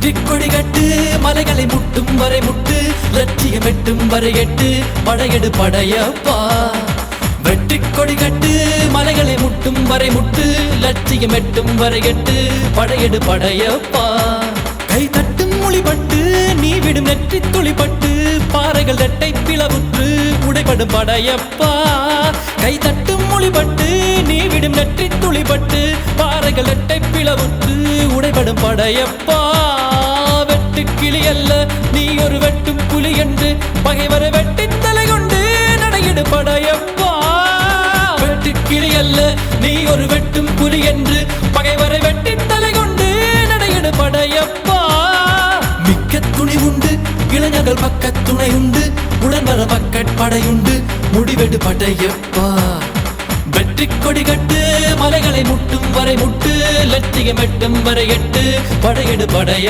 வெற்றி கொடி கட்டு மலைகளை முட்டும் வரை முட்டு லட்சியம் எட்டும் வரை எட்டு படையெடு படையப்பா வெற்றி கொடி கட்டு மலைகளை முட்டும் வரை முட்டு லட்சியம் எட்டும் வரை எட்டு படையெடு படையப்பா கை தட்டும் மொழிபட்டு நீ விடும் நெற்றி துளிப்பட்டு பாறைகள் ரெட்டை பிளவுற்று உடைபடும் படையப்பா கை தட்டும் மொழிபட்டு நீ விடும் நெற்றி துளிப்பட்டு பாறைகள் ரெட்டை பிளவுற்று உடைபடும் படையப்பா வெட்டு கிளி அல்ல நீ ஒரு வெட்டும் புலி என்று பகைவரை வெட்டி தலை கொண்டு நடையிடு படையப்பா வெட்டு கிளி அல்ல நீ ஒரு வெட்டும் புலி என்று பகைவரை வெட்டி தலை கொண்டு நடையிடு படையப்பா மிக்க துணி உண்டு இளைஞர்கள் பக்க துணை உண்டு உடன் வர படையுண்டு முடிவெடு படையப்பா வெற்றி கொடி கட்டு மலைகளை முட்டும் வரை முட்டு லட்சியம் எட்டும் வரை எட்டு படையெடு படைய